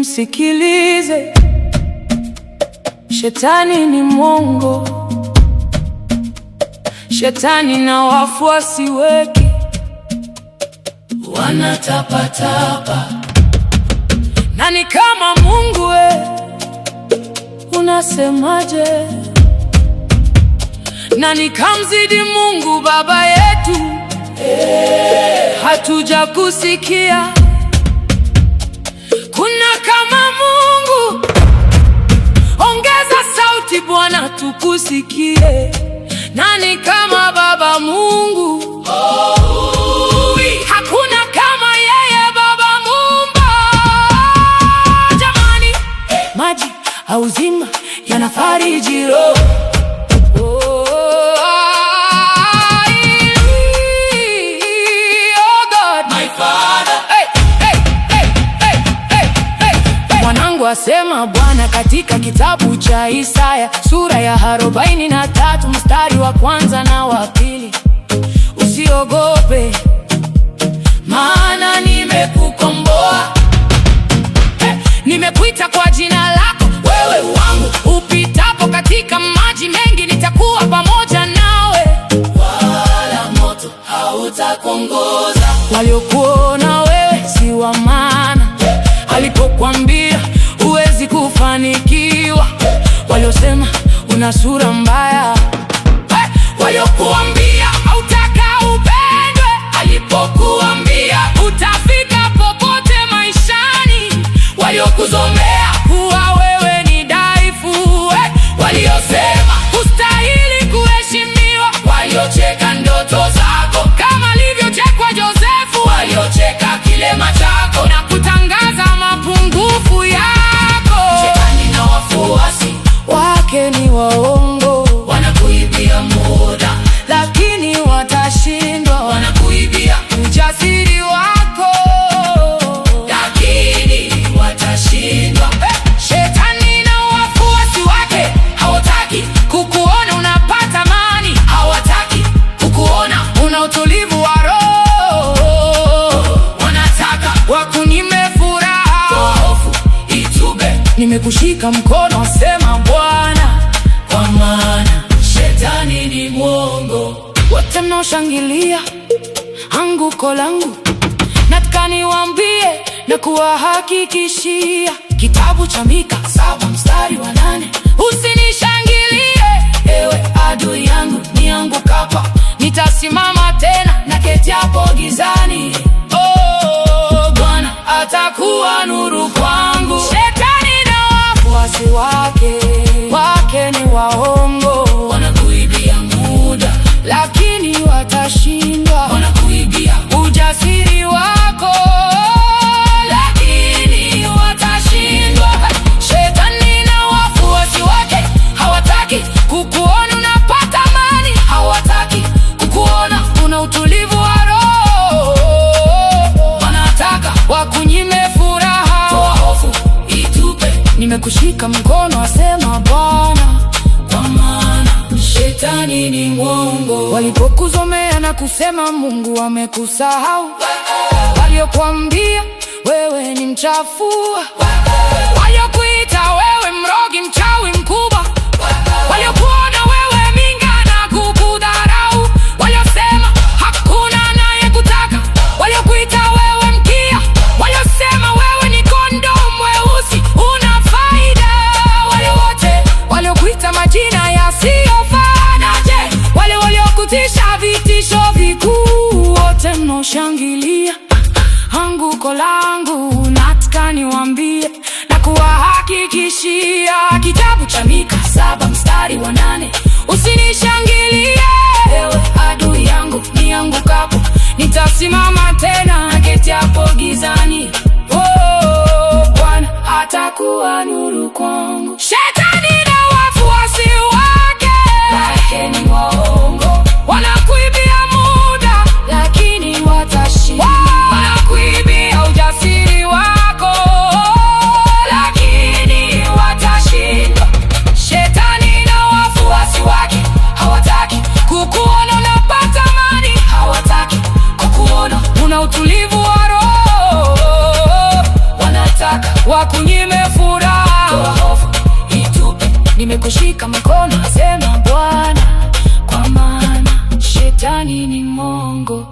Usimsikilize, shetani ni mwongo. Shetani na wafuasi wake wanatapatapa. Nani kama Mungu we? Unasemaje? Nani kamzidi Mungu baba yetu? Hatuja kusikia kuna kama Mungu. Ongeza sauti Bwana tukusikie. Nani kama Baba Mungu? Hakuna kama yeye Baba Muumba. Jamani, maji au uzima yanafariji roho. Asema Bwana katika kitabu cha Isaya sura ya 43 mstari wa 1 na wa 2. Usiogope, maana nimekukomboa. Nimekuita kwa jina lako, wewe wangu. Upitapo katika maji mengi, nitakuwa pamoja nawe, wala moto hautakuunguza. Waliokuona wewe si wa maana, alipokuambia huwezi kufanikiwa, waliosema una sura mbaya, waliokuambia hautaka upendwe, alipokuambia utafika popote maishani, waliokuzomea kuwa wewe ni dhaifu, waliosema hustahili kuheshimiwa, waliocheka ndoto zako kama alivyochekwa Josefu, waliocheka kilema chako na kutangaza mapungufu yako. Shetani na wafuasi wake ni waongo, wanakuibia muda lakini watashindwa, wanakuibia ujasiri wako lakini watashindwa. Shetani na wafuasi wake hawataki kukuona unapata amani, hawataki kukuona una utulivu wa roho, wanataka wakunyime furaha. Toa hofu, itube, nimekushika mkono, asema Bwana, kwa maana shetani ni mwongo. Wote mnaoshangilia anguko langu, nataka niwaambie na kuwahakikishia, kitabu cha Mika 7 mstari wa 8. Usinishangilie ewe adui yangu, niangukapo nitasimama tena, na keti hapo gizani, Bwana atakuwa nuru kwangu. Shetani na wafuasi wake ni waongo, wanakuibia muda lakini watashindwa, wanakuibia ujasiri wako lakini watashindwa. Shetani na wafuasi wake hawataki kukuona unapata amani, hawataki kukuona una utulivu wa roho, wanataka wakunyime furaha. Toa hofu, itupe, nimekushika mkono, asema Bwana, kwa maana shetani ni mwongo. Walipokuzomea na kusema Mungu amekusahau, waliokuambia wewe ni mchafu, waliokuita wewe mrogi, mchawi mkubwa, waliokuona wewe minga na kukudharau, waliosema hakuna anayekutaka, waliokuita wewe mkia, waliosema wewe ni kondoo mweusi una faida, wale wote waliokuita majina yasiyofaa, naje wale waliokutisha vitisho vikuu, wote mnaoshangilia anguko langu, nataka niwaambie na kuwahakikishia, kitabu cha Mika 7 mstari wa 8. Usinishangilie ewe adui yangu, niangukapo nitasimama tena, na keti hapo gizani, Bwana atakuwa nuru kwangu. Shetani na wafuasi wake ni waongo, wanakuibia muda lakini watashindwa, wanakuibia wakunyime furaha. Toa hofu itupe, nimekushika mkono, asema Bwana, kwa maana shetani ni mongo.